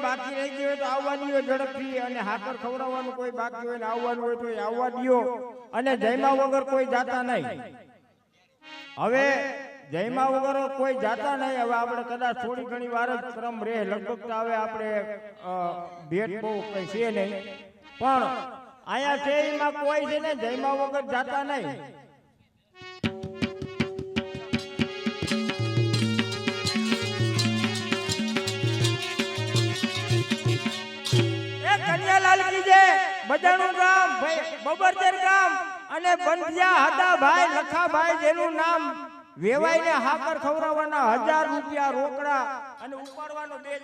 બાકી રહી ગયું હોય તો આવવા દો ઝડપથી, અને હાકર ખવડાવવાનું કોઈ બાકી હોય ને આવવાનું હોય તો આવવા દો, અને જયમા વગર કોઈ જાતા નહીં. હવે જયમા વગર કોઈ જાતા નહીં. હવે આપણે કદાચ થોડી ઘણી વાર જ ક્રમ રહે, લગભગ તો હવે આપણે ભેટ બહુ કઈ છે નહીં, પણ અહીંયા છે એમાં કોઈ છે ને જયમા વગર જાતા નહીં. બજાણું ગામ, બબરદર ગામ અને બંધિયા હદાભાઈ લખાભાઈ જેનું નામ વેવાઈને હાકર ખવડાવવાના 1000 રૂપિયા રોકડા અને ઉપાડવાનો 2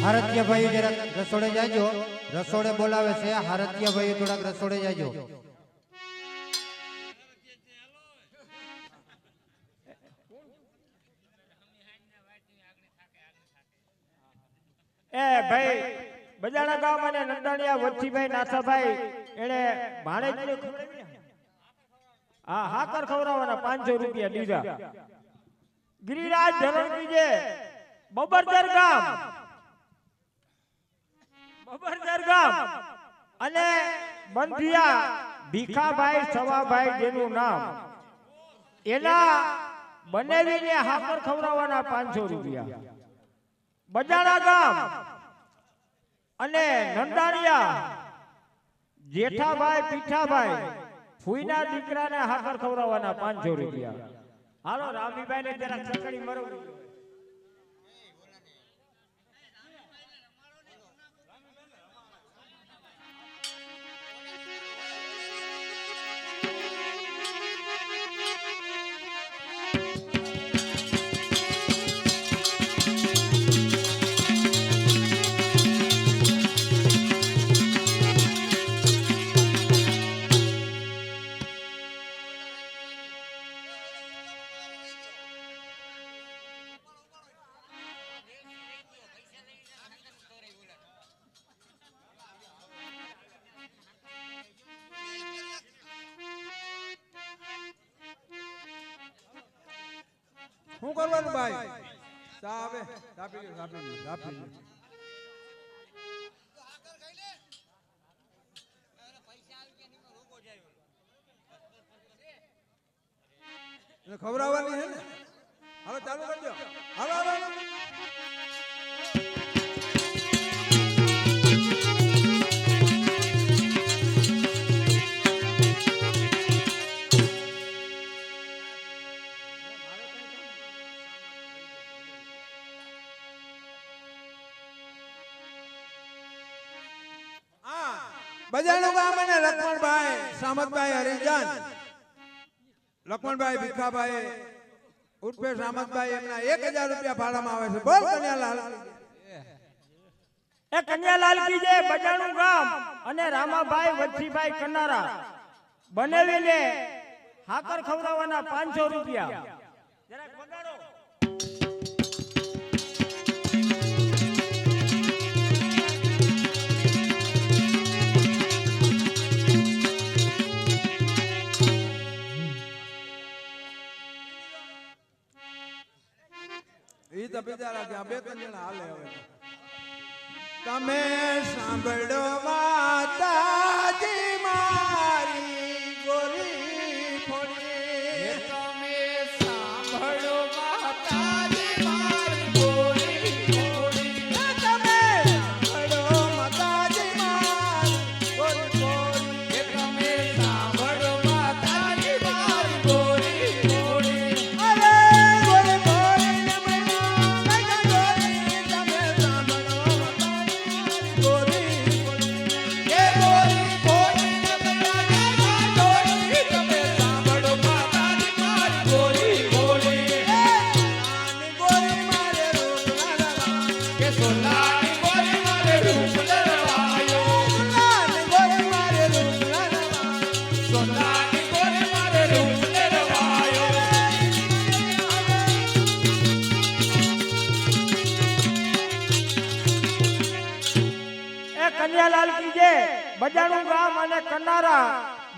હારત્ય ભાઈ જરાક રસોડે જાજો, રસોડે બોલાવે છે. હારત્ય ભાઈ થોડાક રસોડે જાજો. એ ભાઈ બજાણા ગામ અને નંદાણીયા વચ્ચીભાઈ નાથાભાઈ એને ભાણેજને હા હાકર ખવડાવવાના 500 રૂપિયા દીધા. ગિરિરાજ ધરણકીજે બબરદર ગામ, બબરદર ગામ અને બંધિયા ભીખાભાઈ સવાભાઈ જેનું નામ, એના બનેવીને હાકર ખવડાવવાના 500 રૂપિયા. બજાણા ગામ અને નંદાણીયા જેઠાભાઈ પીઠાભાઈ ફૂઈના દીકરાને હાકર ખવડાવવાના 500 રૂપિયા. હાલો રામીભાઈ ને જરા ચકડી મરો. શું કરવાનું ભાઈ? ચા આવે, ચા પી લો, ચા પી લો, ચા પી લો. ખવડાવવાની છે ને? હાલો ચાલુ કરજો. હાલો હાલો. બજાણું ગામ અને લક્ષ્મણભાઈ સામતભાઈ હરિજન, લક્ષ્મણભાઈ ભીખાભાઈ ઉર્ફે સામતભાઈ એમના 1000 રૂપિયા ભાડામાં આવે છે. બોલ કન્યાલાલ એ કન્યાલાલ કી જય બજાણું ગામ અને રામાભાઈ વચ્છીભાઈ કનારા બનાવીને હાકર ખવડાવવાના 500 રૂપિયા. જરાક વગાડો. ઈ તો બિચારા ત્યાં બે ત્રણ જણા હાલે હવે. તમે સાંભળો માતાજી મારી ગોરી ફોડી. તમે સાંભળો માતાજી મારી ગોરી ફોડી. તમે સાંભળો માતાજી મારી ગોરી ફોડી. તમે સાંભળો માતાજી મારી ગોરી ફોડી. અરે ગોરી ફોડી ને મૈયા કઈ ગોરી. તમે સાંભળો માતાજી ગોરી ફોડી. એ ગોરી ફોડી ને મૈયા ગોરી. તમે સાંભળો માતાજી મારી ગોરી ફોડી. નાની ગોરી મારે રૂપ લલવા. કે સોનાની ગોરી મારે રૂપ લલવાયો. નાની ગોરી મારે રૂપ લલવા. સોનાની ગોરી મારે રૂપ લલવાયો. એ કન્યાલાલ કી જય બજાણું ગામ અને કનારા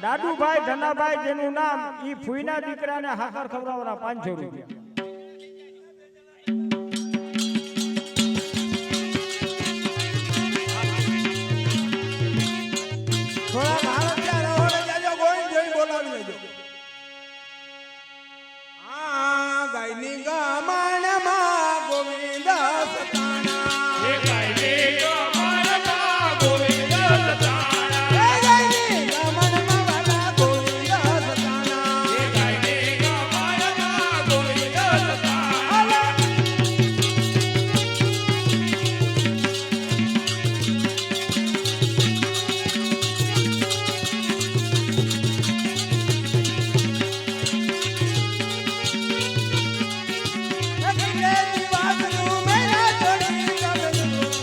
દાદુભાઈ ધનાભાઈ જેનું નામ ઈ ફૂઈના દીકરાને હાકર ખવડાવવાના 500 રૂપિયા. થોડા ભારત ત્યાં રહોડે જાજો ગોઈ જોઈ બોલાવી લેજો. આ ગાયની ગામણમાં ગોવિંદ સતાણા. એ ગાયને ગમનમાં ગોવિંદ સતાણા. એ ગાયની ગામણમાં વાલા ગોવિંદ સતાણા. એ ગાયને ગમનમાં ગોવિંદ સતાણા. આલા. અંગ્રેજી વાતનું મેરા છોડી તમે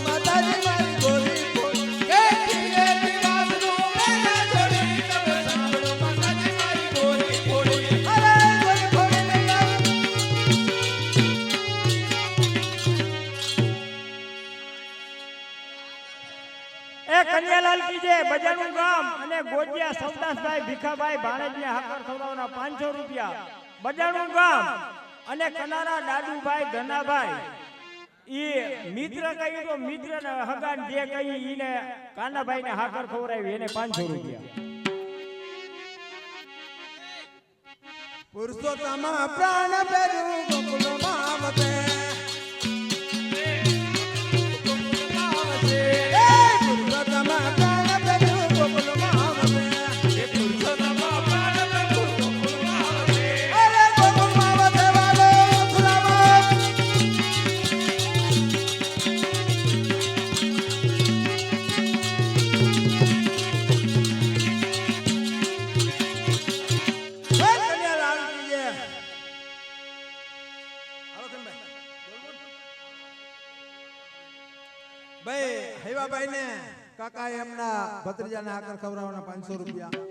માતાજી મારી ગોરી ફોડી. એ ધીરે દિવાસનું મેં છોડી. તમે સાંભળો માતાજી મારી ગોરી ફોડી. અરે ગોરી ફોડી મૈયા. એ કન્યાલાલ કી જય બજાણું ગામ અને ગોજિયા સવદાસભાઈ ભીખાભાઈ ભાણેજને હાકર ખવડાવવાના 500 રૂપિયા. બજાણું ગામ અને કનારા દાદુભાઈ ધનાભાઈ ઈ મિત્ર કહ્યું તો મિત્ર ને હગાન જે કહી ઈને કાનાભાઈ ને હાકર ખવડાવી એને 500 રૂપિયા. પુરુષોત્તમ પ્રાણ પેરું ગોકુલમાં વસે. એ પુરુષોત્તમ પ્રાણ પેરું ગોકુલમાં વસે. એ પુરુષોત્તમ પ્રાણ પ્રભુ ગોકુળમાં વસે. અરે ગોકુલમાં વસે વાલો સુરામાં. હે કન્યાલાલ કી જય. હાલો ખંભાઈ. ભાઈ હૈવાભાઈ ને કાકા એમના ભત્રીજાને આકર ખવડાવવાના 500 રૂપિયા.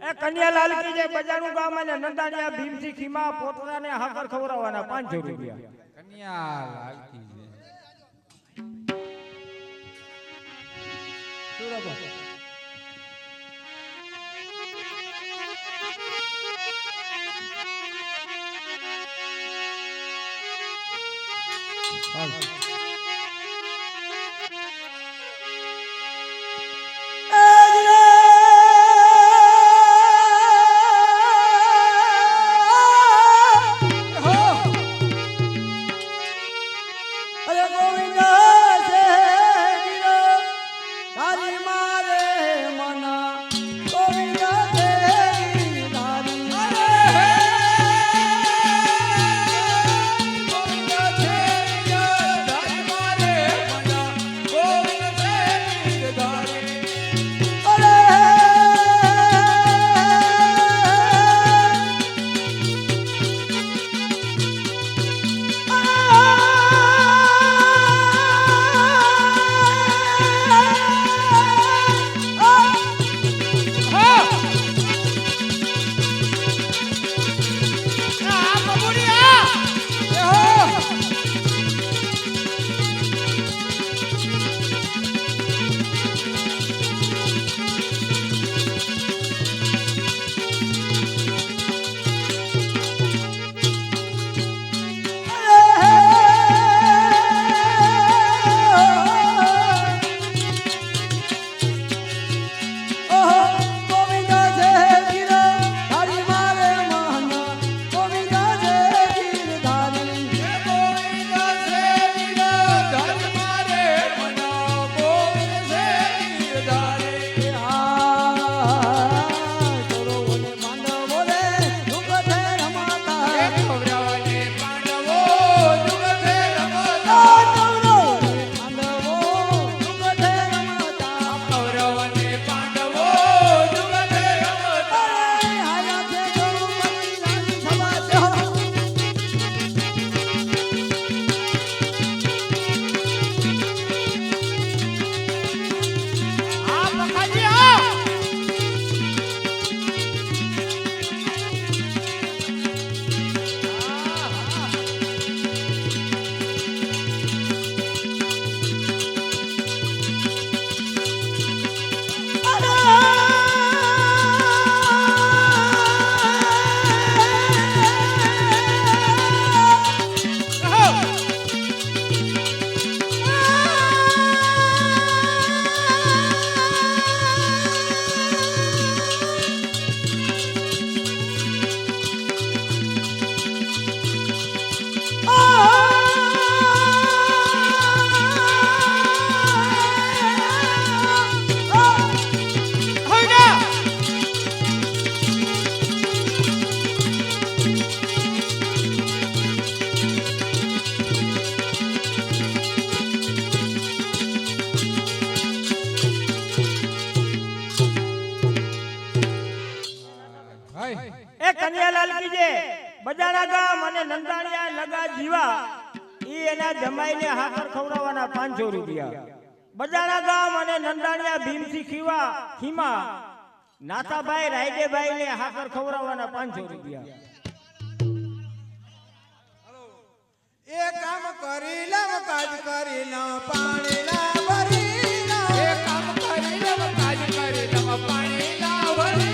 એ કન્યાલાલ કી જય બજાણું ગામ અને નંદાણીયા ભીમસી ખીમા પોતરાને હાકર ખવડાવવાના 500 રૂપિયા. કન્યા લાલકી છે. સુરાબા. અરે ગોવિંદ છે ગીરો તારી મારે મના ગોવિંદ છે તારી ગોવિંદ છે હાય એ કન્યાલાલ કીજે બજાણા ગામ અને નંદાણીયા લગા જીવા ઈ એના જમાઈને હાકર ખવડાવવાના 500 રૂપિયા. બજાણા ગામ અને નંદાણીયા ભીમસી ખીમા નાથાભાઈ રાયડેભાઈ ને હાકર ખવડાવવાના 500 રૂપિયા. એ કામ કરી લવ કાજ કરી લવ પાણી ના ભરી લવ એ કામ કરી લવ કાજ કરી લવ પાણી ના ભરી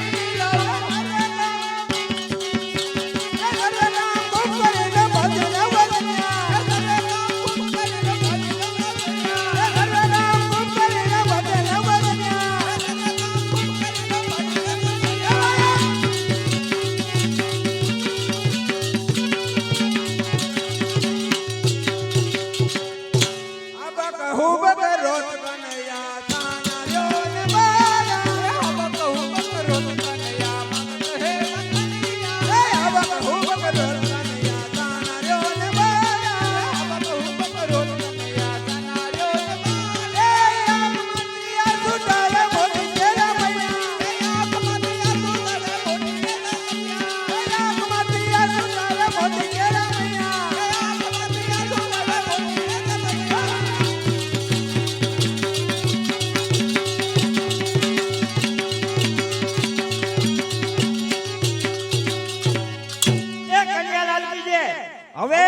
હવે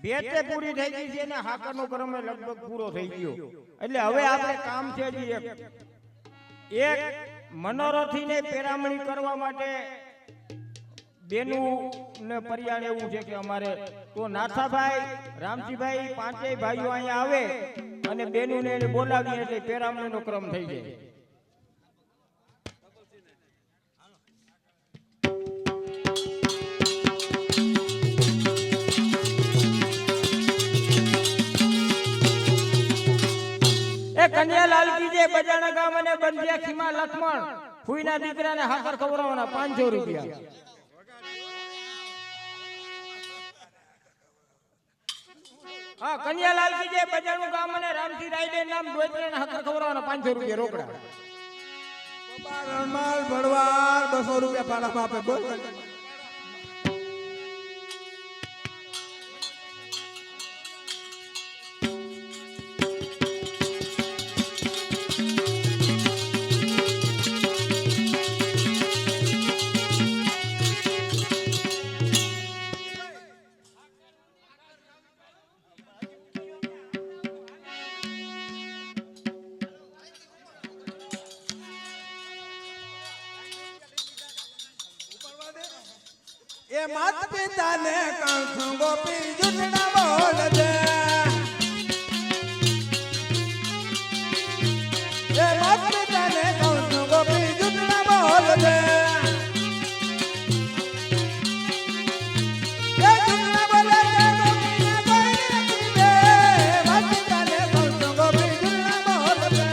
ભેટે પૂરી થઈ ગઈ છે અને હાકરનો ક્રમ લગભગ પૂરો થઈ ગયો. એટલે હવે આપણે કામ છે જી એક મનોરથીને પેરામણી કરવા માટે બેનું ને પર્યાણ એવું છે કે અમારે તો નાથાભાઈ રામજીભાઈ પાંચેય ભાઈઓ અહીંયા આવે અને બેનું ને બોલાવીએ એટલે પેરામણીનો ક્રમ થઈ જાય. કન્યાલાલ કીજે બજાણા ગામ અને બંધિયા ખીમા લક્ષ્મણ ફૂઈના દીકરાને હાકર ખવડાવવાના 500 રૂપિયા. હા કન્યાલાલ કીજે બજાણું ગામ અને રામજી રાયડે નામ દોતરાને હાકર ખવડાવવાના 500 રૂપિયા રોકડા. રણમાલ ભડવાર 200 રૂપિયા ભાડામાં આપે બોલ. એ માત પિતાને કંઠ ગોપી જુટના બોલ દે એ માત પિતાને કંઠ ગોપી જુટના બોલ દે એ જુટના બોલે દે ગોપીને કોઈ નથી દે માત પિતાને કંઠ ગોપી જુટના બોલ દે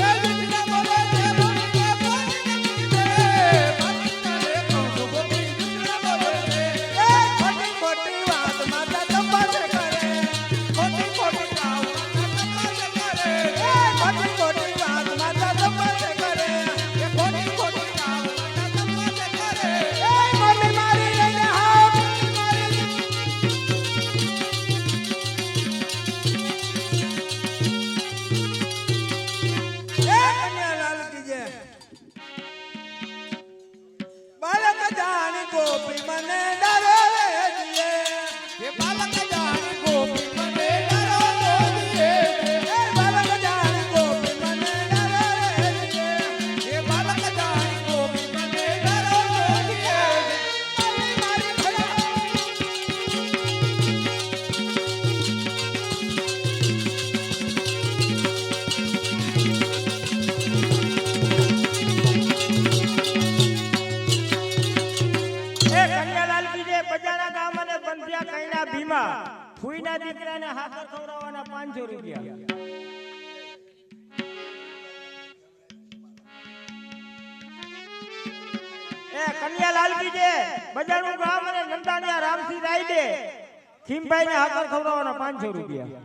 એ જુટના બોલે દે ગોપીને કોઈ નથી દે માત પિતાને કંઠ ગોપી જુટના બોલ દે. ખોટી વાત માતા તપાસ કરે ખોટી ખોટી વાત માતા તપાસ કરે એ ખોટી ખોટી વાત માતા તપાસ કરે એ મમ્મી મારી લઈને હા મારી એ કન્યાલાલ કીજે બાળક જાણી ગોપી મને ડરે એ બાલક જાણી ગોપી મને ડરો દે એ બાળક જાણી ગોપી મને ડરે એ બાલક જાણી ગોપી મને ડરો દે કન્યાલાલ કીજે બજાણા ગામ અને બંધિયા કઈના ભીમા ફૂઈના દીકરાને હાકર ખવડાવવાના 500 રૂપિયા. એ કન્યાલાલ કીજે બજાણું ગામ અને નંદાણીયા રામસી રાયડે ખીમભાઈને હાકર ખવડાવવાના 500 રૂપિયા.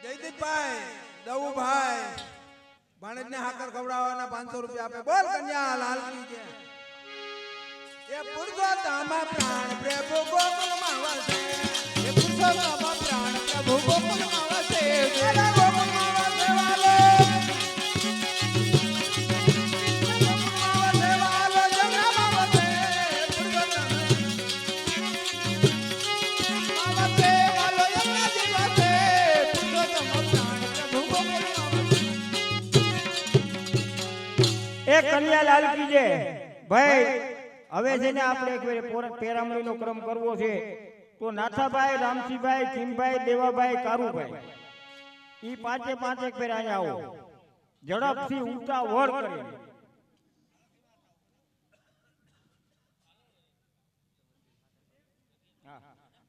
જયદીપભાઈ દવુભાઈ માણસને હાકર ખવડાવવાના 500 રૂપિયા આપે. બોલ કન્યા લાલ કી જય. એ પુરુષોત્તમ પ્રાણ પ્રભુ ગોકુળમાં વસે. એ પુરુષોત્તમ પ્રાણ પ્રભુ ગોકુળમાં વસે. એના ગોકુળમાં વસે વાલો. ગોકુળમાં વસે વાલો, જમનામાં વસે. પુરુષોત્તમ વસે વાલો, યમરાજી વસે. પુરુષોત્તમ પ્રાણ પ્રભુ ગોકુળમાં વસે. એ કન્યાલાલ કી જય. ભાઈ હવે છે ને આપણે એક પેરામણીનો ક્રમ કરવો છે તો નાથાભાઈ, રામસિંહભાઈ, કિમભાઈ, દેવાભાઈ, કારુભાઈ ઈ પાંચે પાંચેક ફેર અહીંયા આવો ઝડપથી ઉતાવળ કરીને.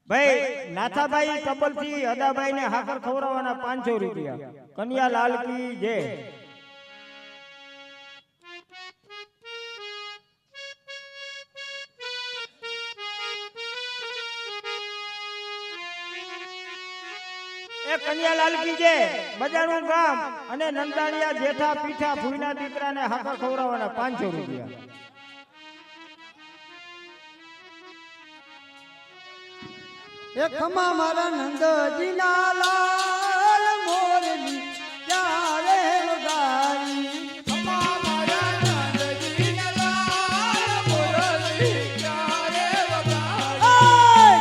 ભાઈ નાથાભાઈ તબલથી અદાભાઈ ને હાકર ખવડાવવાના 500 રૂપિયા. કન્યાલાલ કી જય. એ કન્યાલાલ કી જય. બજારનું ગામ અને નંદાણીયા જેઠા પીઠા ફૂઈના દીકરાને હાકર ખવડાવવાના 500 રૂપિયા. એ ખમા મારા નંદજીના લાલ મોરલી ક્યારે વગાડી. ખમા મારા નંદજીના લાલ મોરલી ક્યારે વગાડી.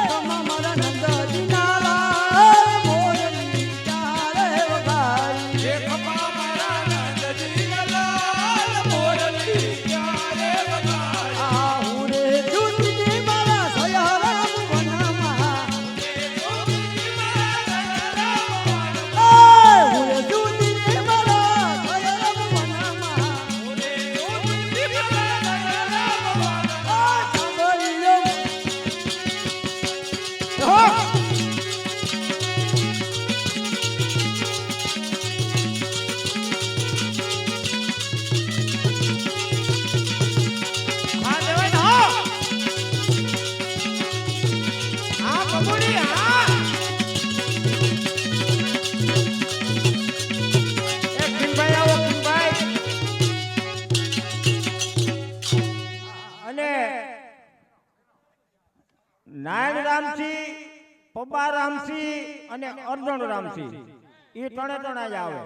ખમા મારા નંદજીના લાલ મોરલી ક્યારે વગાડી. એ ખમા મારા નંદજીના લાલ મોરલી ક્યારે વગાડી. આ હું રે જુતી મારા સયારામ વનમાં. નારાયણ રામસિંહ, પબ્બા રામસિંહ અને અર્જુન રામસિંહ એ ત્રણે ત્રણ જ આવે.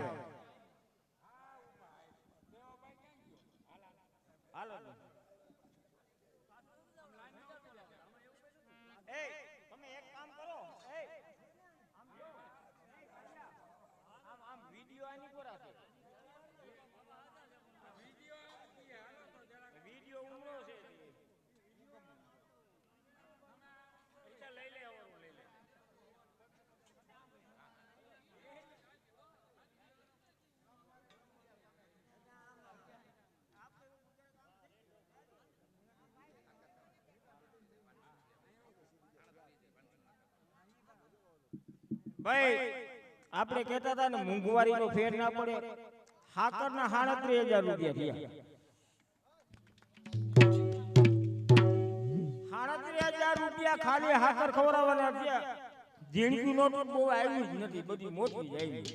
ભાઈ આપણે કહેતા હતા ને મોંઘવારીનો ફેર ના પડે. હાકરના 37,000 રૂપિયા થયા. 37,000 રૂપિયા ખાલી હાકર ખવડાવવાના થયા. ઝીણકી નોટ બહુ આવી જ નથી, બધી મોટી જ આવી.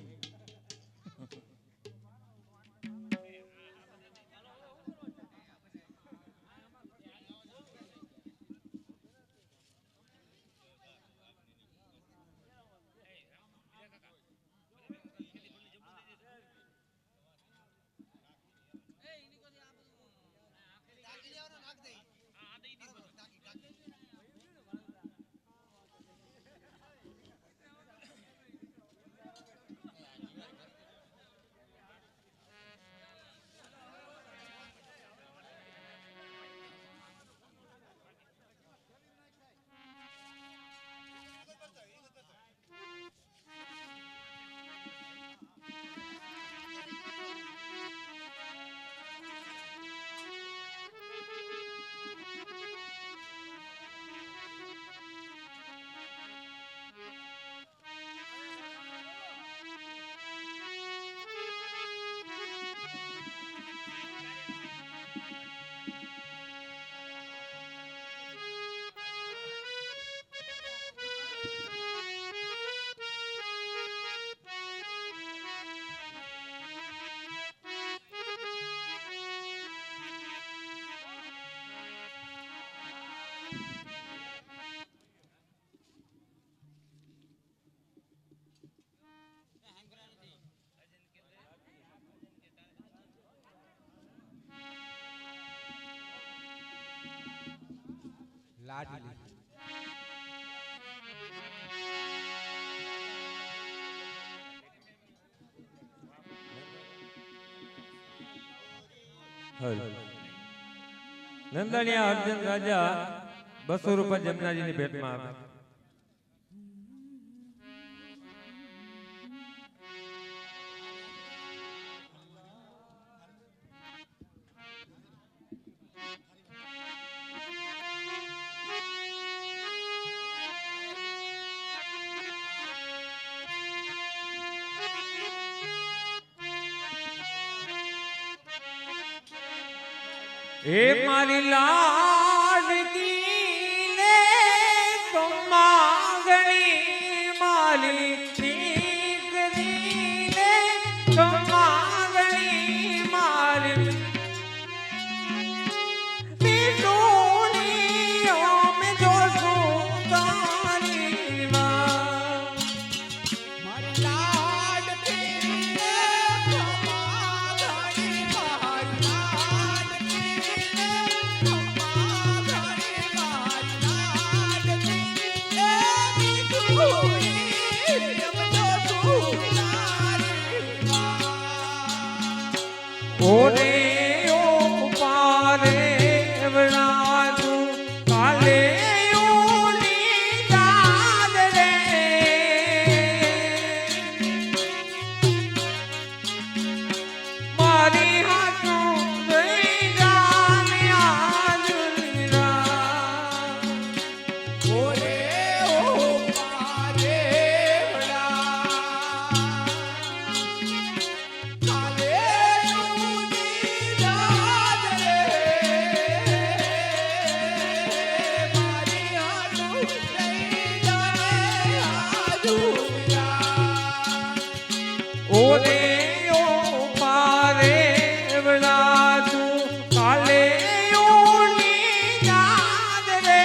કાઢી લે. નંદનિયા અર્જુન રાજા 200 રૂપિયા જમનાજીની ભેટમાં આપે. એ મારી લાડકી ને તો માગણી માલી દીકરી ને તો માગણી મારી બીજોની અમે જોશું તારી માં મારી લાડકી ને ખમાગણી મારી લાડકી ને ખમાગણી મારી લાડકી એ બીજુની એમ જોશું તારી માં. ઓરે ઓ પારે વણાજુ કાલે ઓની દાદ રે મારી હાથો દઈ જામ્યા જુરા ઓરે ઓ પારે વડા કાલે ઉની દાદ રે મારી હાથું લઈ જાને આજુરા. ઓરે ઓ પારે વણાજુ કાલે ઓની દાદ રે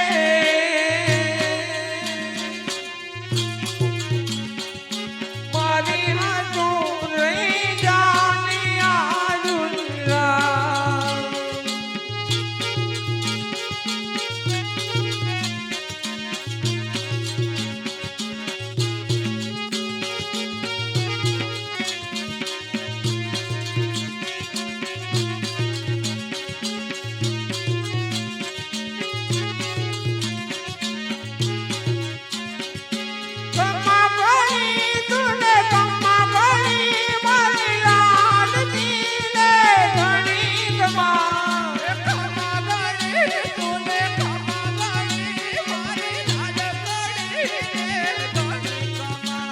મારી હાથો રહી જાની આજુરા કમ્મા ગણી તુને કમ્મા ગણી મારી લાડકી ને ઘણી કમા ખમાગણી તુને ખમાગણી મારી લાડકડી ને ઘણી કમા.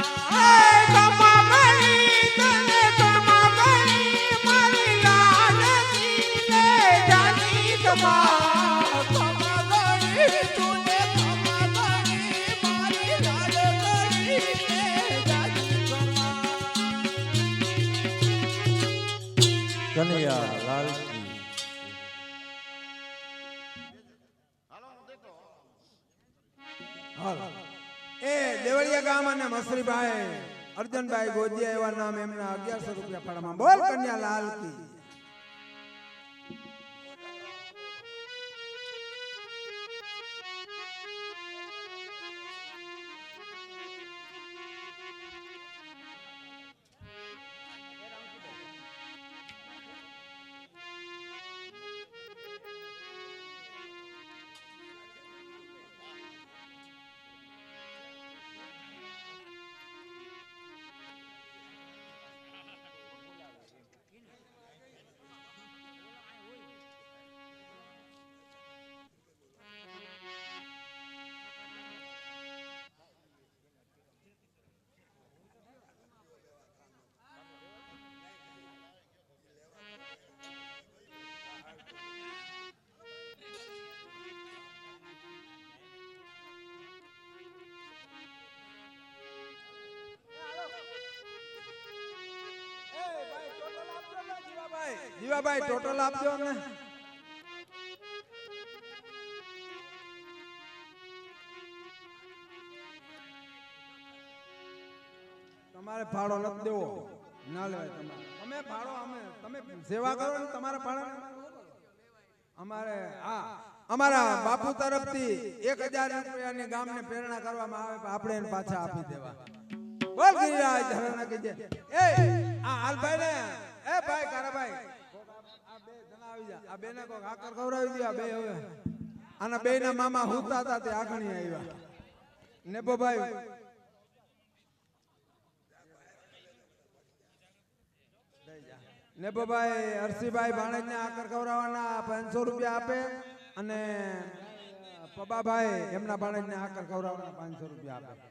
કમા ગણી તને કમા ગણી મારી લાડકી ને જાની કમા ખમાગણી તુને ખમાગણી મારી લાડકડી ને ઘણી કમા. કનૈયા લાલ એ દેવળિયા ગામ અને મસરીભાઈ અર્જનભાઈ ગોજિયા એવા નામ એમના 1100 રૂપિયા ફાળામાં. બોલ કન્યા લાલ કી. જીવાભાઈ ટોટલ આપજો અમને. તમારે ફાળો નથી દેવો, ના લેવાય તમારે. તમે ફાળો અમે તમે સેવા કરો ને તમારા ફાળા અમારે. હા અમારા બાપુ તરફથી 1000 રૂપિયાની ગામને પ્રેરણા કરવામાં આવે તો આપણે એને પાછા આપી દેવા. બોલ ગિરિરાજ ધરાના કીજે. એ આ હાલભાઈ ને એ ભાઈ કારાભાઈ આ બે જણા આવી જા. આ બેને કોક આકર ખવડાવી દે. આ બે હવે આના બેના મામા હુતા હતા તે આગણી આવ્યા. નેબો ભાઈ નેબોભાઈ હરસીભાઈ ભાણેજને આકર ખવડાવવાના 500 રૂપિયા આપે અને પબાભાઈ એમના ભાણેજને આકર ખવડાવવાના 500 રૂપિયા આપે.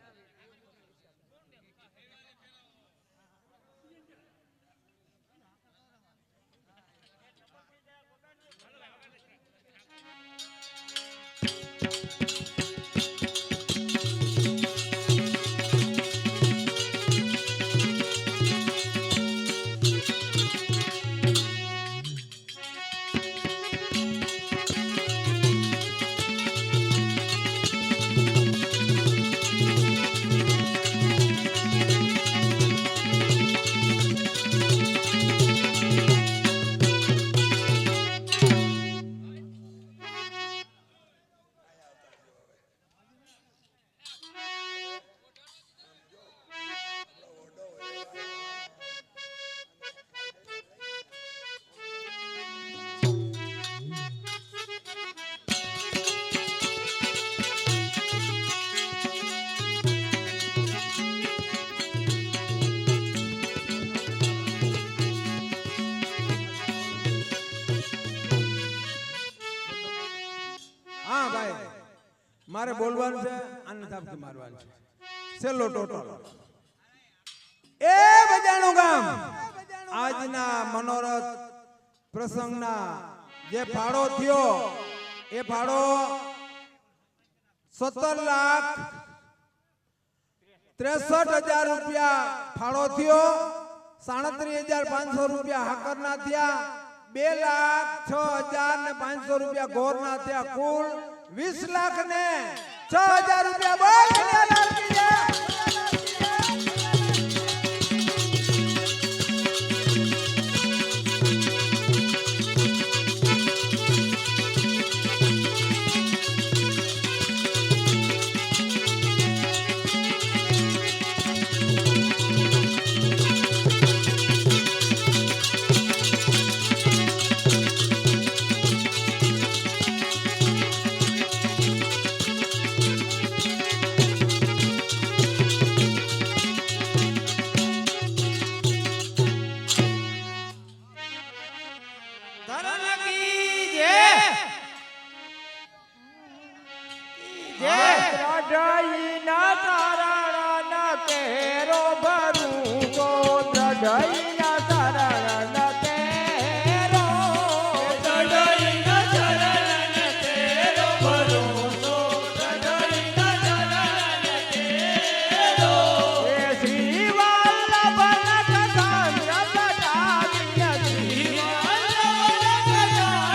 હા ભાઈ મારે બોલવાનું છે અને તાપથી મારવાનું છે. છેલ્લો ટોટલ એ બજાણું ગામ આજના મનોરથ પ્રસંગના જે ફાળો થયો એ ફાળો 17,63,000 રૂપિયા ફાળો થયો. 37,500 રૂપિયા હાકરના થયા. 2,06,500 રૂપિયા ગોરના થયા. કુલ 20,06,000 રૂપિયા. બોલ કન્યાલાલ કી જય. દ્રઢઈના તારણના કેરો ભરું તો દ્રઢઈના તારણના કેરો દ્રઢઈના ચરણ તેરો ભરું તો દ્રઢઈના ચરણ તેરો એ શ્રી વલ્લભના કથા રસટાવીને શ્રી વલ્લભના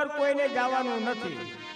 વગર કોઈને જવાનું નથી